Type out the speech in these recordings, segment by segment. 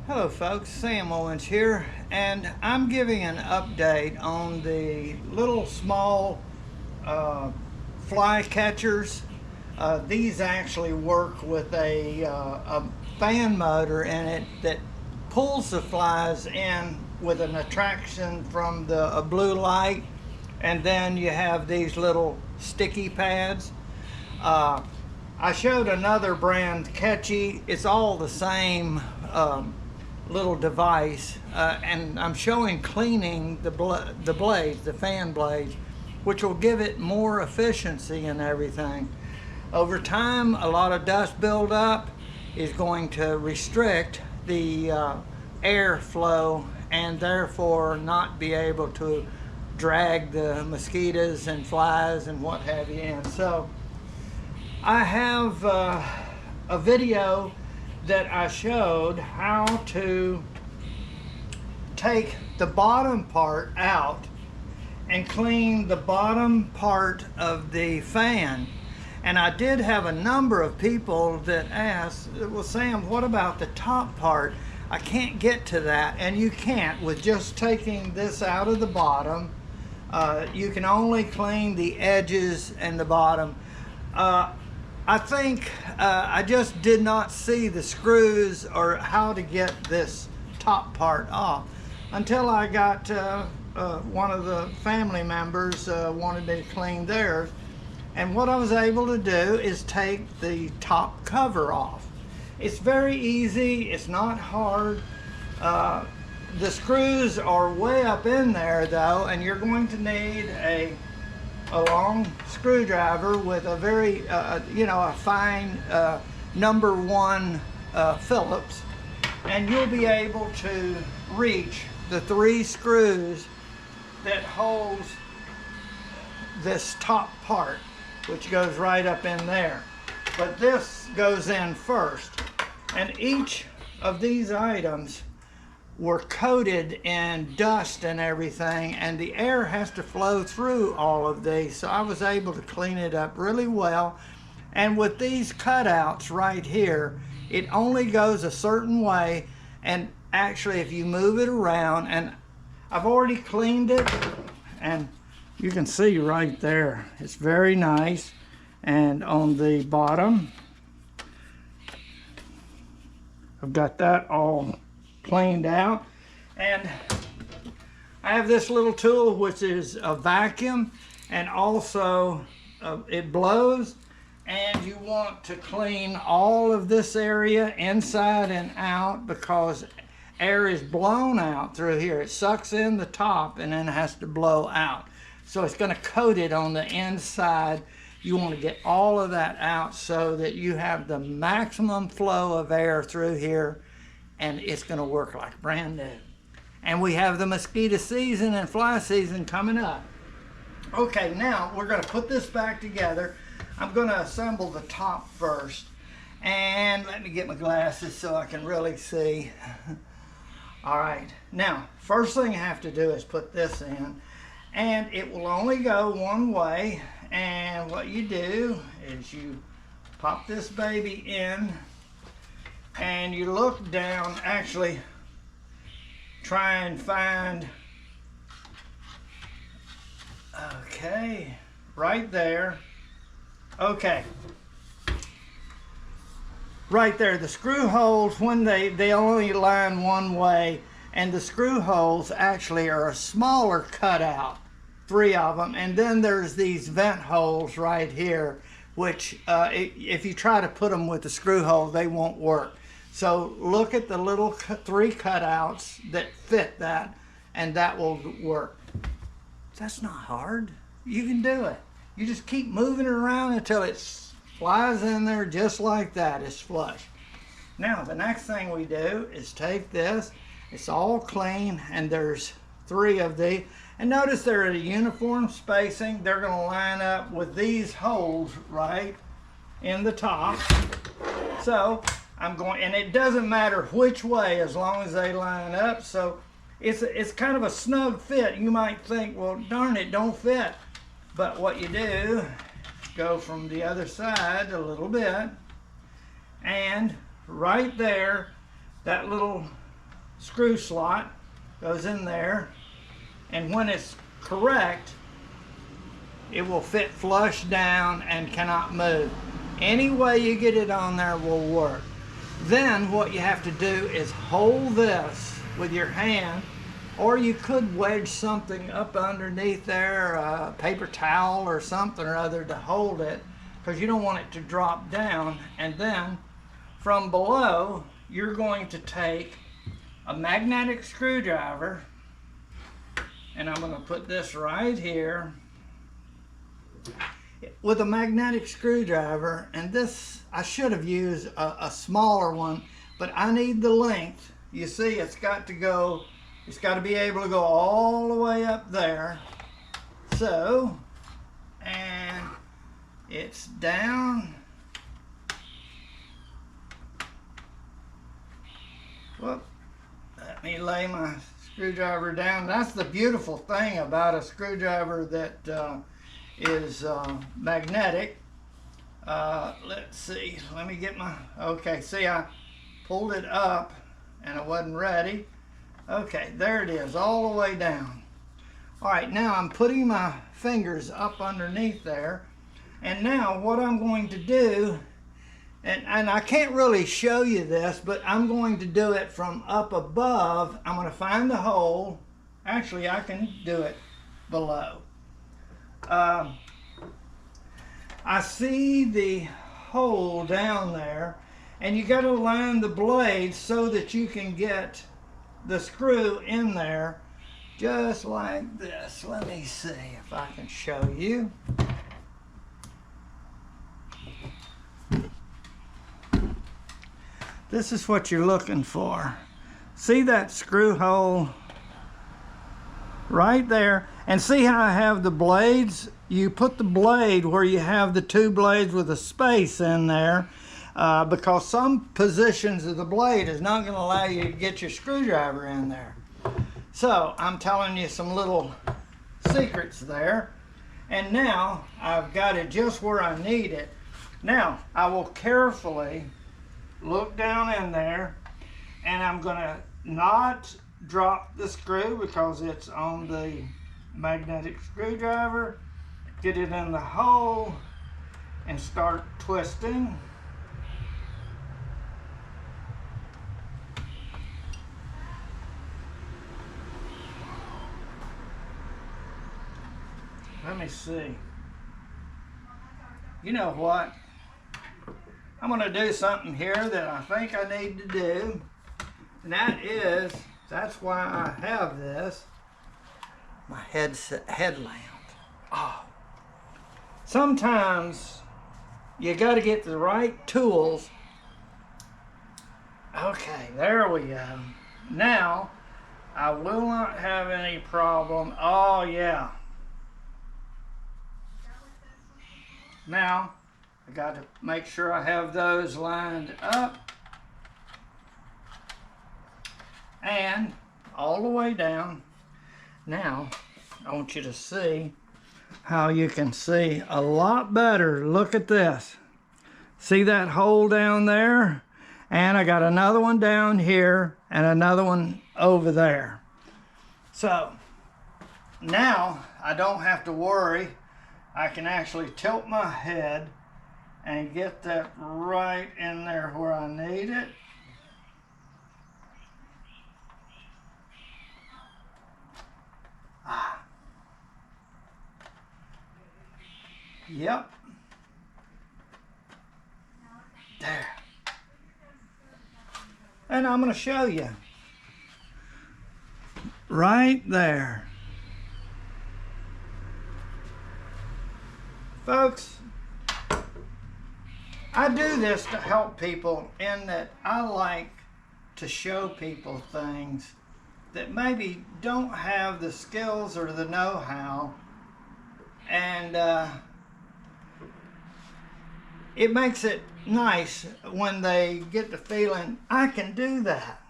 Hello folks, Sam Owens here, and I'm giving an update on the little small fly catchers. These actually work with a fan motor in it that pulls the flies in with an attraction from a blue light, and then you have these little sticky pads. I showed another brand, Catchy. It's all the same little device, and I'm showing cleaning the blades, the fan blades, which will give it more efficiency and everything. Over time, a lot of dust buildup is going to restrict the air flow and therefore not be able to drag the mosquitoes and flies and what have you in. So I have a video that I showed how to take the bottom part out and clean the bottom part of the fan. And I did have a number of people that asked, well, Sam, what about the top part? I can't get to that. And you can't with just taking this out of the bottom. You can only clean the edges and the bottom. I think I just did not see the screws or how to get this top part off until I got one of the family members wanted me to clean theirs. And what I was able to do is take the top cover off. It's very easy, it's not hard. The screws are way up in there though, and you're going to need a long screwdriver with a very, a fine number 1 Phillips, and you'll be able to reach the 3 screws that holds this top part, which goes right up in there. But this goes in first, and each of these items were coated in dust and everything, and the air has to flow through all of these, so I was able to clean it up really well. And with these cutouts right here, it only goes a certain way, and actually if you move it around, and I've already cleaned it, and you can see right there, it's very nice. And on the bottom, I've got that all cleaned out, and I have this little tool which is a vacuum, and also it blows, and you want to clean all of this area inside and out because air is blown out through here. It sucks in the top and then it has to blow out, so it's going to coat it on the inside. You want to get all of that out so that you have the maximum flow of air through here, and it's going to work like brand new. And we have the mosquito season and fly season coming up. Okay, now we're going to put this back together. I'm going to assemble the top first, and let me get my glasses so I can really see. All right, now first thing I have to do is put this in, and it will only go one way. And what you do is you pop this baby in, and you look down, actually try and find, okay, right there, okay, right there. The screw holes, when they only line one way, and the screw holes actually are a smaller cutout, 3 of them, and then there's these vent holes right here, which if you try to put them with the screw hole, they won't work. So look at the little 3 cutouts that fit that, and that will work. That's not hard. You can do it. You just keep moving it around until it flies in there just like that. It's flush. Now the next thing we do is take this. It's all clean, and there's 3 of these. And notice they're at a uniform spacing. They're going to line up with these holes right in the top. So I'm going, and it doesn't matter which way as long as they line up. So it's kind of a snug fit. You might think, well, darn it, don't fit. But what you do, go from the other side a little bit, and right there, that little screw slot goes in there, and when it's correct, it will fit flush down and cannot move. Any way you get it on there will work. Then what you have to do is hold this with your hand, or you could wedge something up underneath there, a paper towel or something or other to hold it, because you don't want it to drop down. And then from below, you're going to take a magnetic screwdriver, and I'm going to put this right here with a magnetic screwdriver. And this, I should have used a smaller one, but I need the length. You see, it's got to be able to go all the way up there. So, and it's down. Whoop. Let me lay my screwdriver down. That's the beautiful thing about a screwdriver that is magnetic. Let's see, let me get my, okay, see, I pulled it up and I wasn't ready. Okay, there it is, all the way down. All right, now I'm putting my fingers up underneath there, and now what I'm going to do, and I can't really show you this, but I'm going to do it from up above. I'm going to find the hole. Actually, I can do it below. I see the hole down there, and you got to line the blade so that you can get the screw in there just like this. Let me see if I can show you. This is what you're looking for. See that screw hole right there? And see how I have the blades? You put the blade where you have the two blades with a space in there, because some positions of the blade is not going to allow you to get your screwdriver in there. So I'm telling you some little secrets there. And now I've got it just where I need it. Now I will carefully look down in there, and I'm going to not drop the screw because it's on the magnetic screwdriver. Get it in the hole and start twisting. Let me see. You know what? I'm going to do something here that I think I need to do. And that's why I have this. My headlamp. Oh. Sometimes you got to get the right tools. Okay, there we go. Now, I will not have any problem. Oh, yeah. Now, I got to make sure I have those lined up. And all the way down. Now, I want you to see how you can see a lot better. Look at this. See that hole down there? And I got another one down here and another one over there. So now I don't have to worry. I can actually tilt my head and get that right in there where I need it. Yep. There. And I'm going to show you. Right there. Folks, I do this to help people in that I like to show people things that maybe don't have the skills or the know-how, and it makes it nice when they get the feeling, I can do that.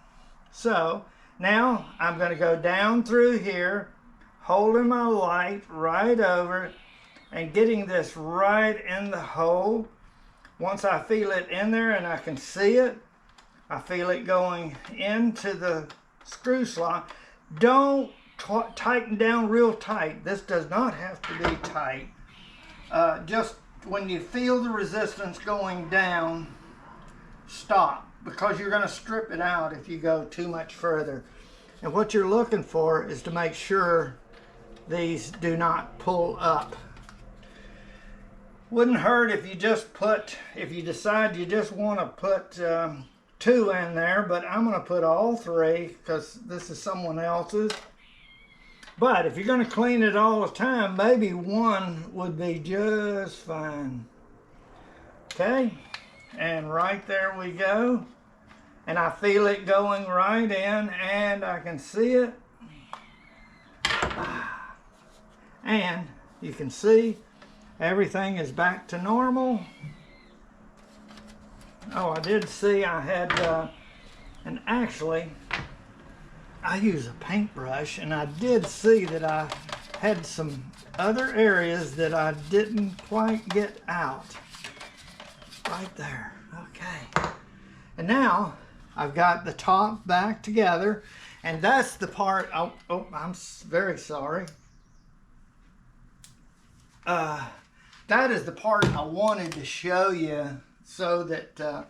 So now I'm going to go down through here, holding my light right over it, and getting this right in the hole. Once I feel it in there and I can see it, I feel it going into the screw slot. Don't tighten down real tight. This does not have to be tight. Just when you feel the resistance going down, stop, because you're going to strip it out if you go too much further. And what you're looking for is to make sure these do not pull up. Wouldn't hurt if you just put, if you decide you just want to put 2 in there, but I'm going to put all 3 because this is someone else's. But if you're going to clean it all the time, maybe 1 would be just fine. Okay, and right there we go. And I feel it going right in, and I can see it. And you can see everything is back to normal. Oh, I did see I had, and actually, I use a paintbrush, and I did see that I had some other areas that I didn't quite get out. Right there, okay. And now, I've got the top back together, and that's the part, oh I'm very sorry. That is the part I wanted to show you so that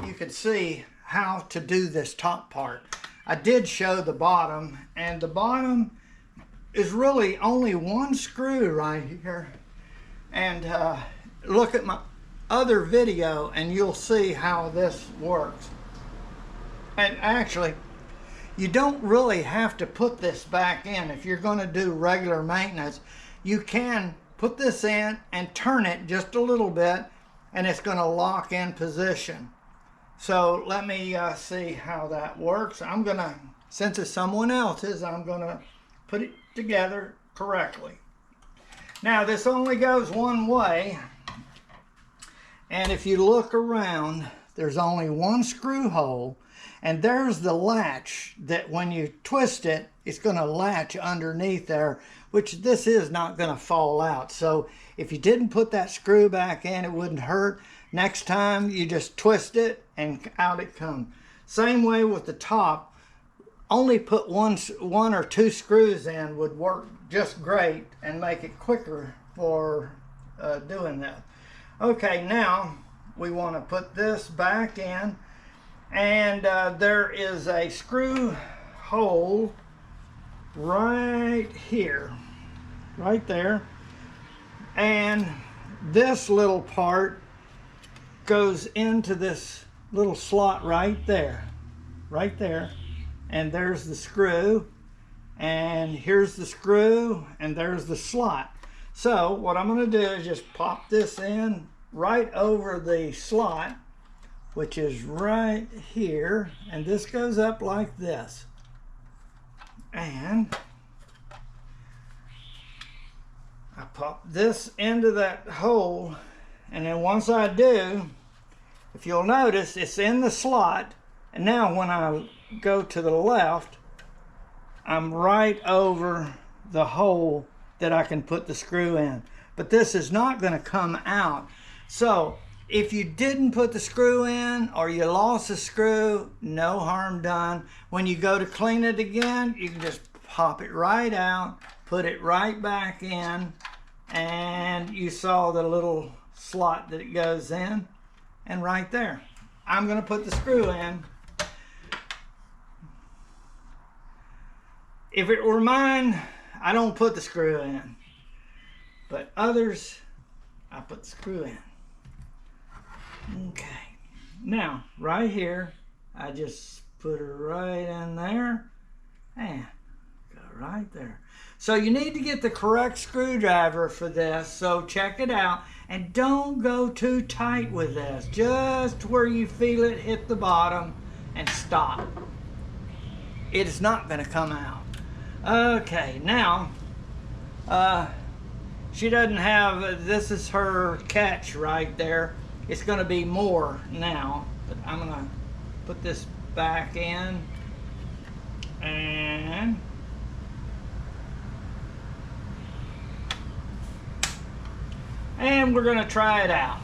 you could see how to do this top part. I did show the bottom, and the bottom is really only 1 screw right here. And look at my other video and you'll see how this works. And actually, you don't really have to put this back in. If you're going to do regular maintenance, you can put this in and turn it just a little bit, and it's going to lock in position. So let me see how that works. I'm going to, since it's someone else's, I'm going to put it together correctly. Now this only goes one way, and if you look around, there's only 1 screw hole, and there's the latch that when you twist it, it's going to latch underneath there, which this is not going to fall out. So if you didn't put that screw back in, it wouldn't hurt. Next time you just twist it and out it comes. Same way with the top. Only put one or 2 screws in would work just great and make it quicker for doing that. Okay, now we want to put this back in, and there is a screw hole right here, right there, and this little part goes into this little slot right there, and there's the screw, and here's the screw, and there's the slot. So what I'm going to do is just pop this in right over the slot, which is right here, and this goes up like this. And I pop this into that hole, and then once I do, if you'll notice, it's in the slot, and now when I go to the left, I'm right over the hole that I can put the screw in. But this is not going to come out. So if you didn't put the screw in or you lost the screw, no harm done. When you go to clean it again, you can just pop it right out, put it right back in, and you saw the little slot that it goes in, and right there. I'm going to put the screw in. If it were mine, I don't put the screw in, but others, I put the screw in. Okay, now right here, I just put it right in there and go right there. So you need to get the correct screwdriver for this, so check it out, and don't go too tight with this, just where you feel it hit the bottom, and stop. It is not going to come out. Okay, now she doesn't have, this is her catch right there. It's going to be more now, but I'm going to put this back in, and we're going to try it out.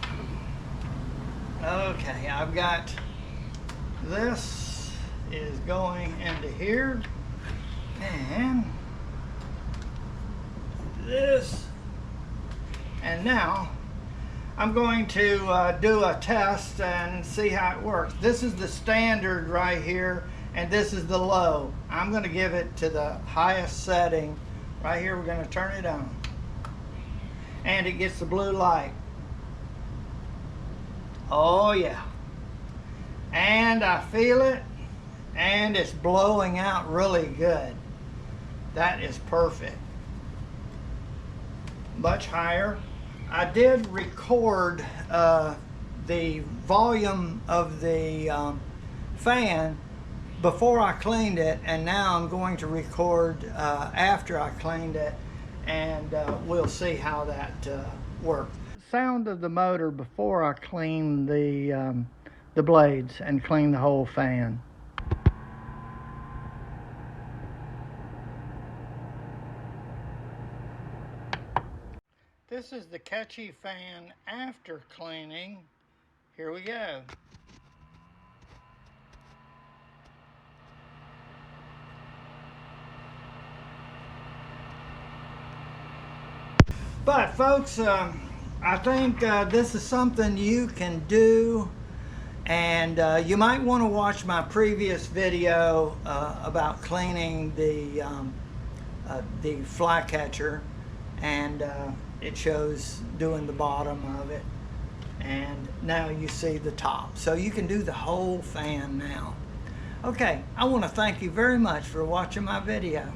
Okay, I've got this is going into here, and this. And now I'm going to do a test and see how it works. This is the standard right here, and this is the low. I'm going to give it to the highest setting. Right here, we're going to turn it on. And it gets the blue light. Oh yeah. And I feel it, and it's blowing out really good. That is perfect. Much higher. I did record the volume of the fan before I cleaned it, and now I'm going to record after I cleaned it, and we'll see how that works. Sound of the motor before I clean the blades and clean the whole fan. This is the catchy fan after cleaning. Here we go. But folks, I think this is something you can do, and you might want to watch my previous video about cleaning the flycatcher, and it shows doing the bottom of it, and now you see the top. So you can do the whole fan now. Okay, I want to thank you very much for watching my video.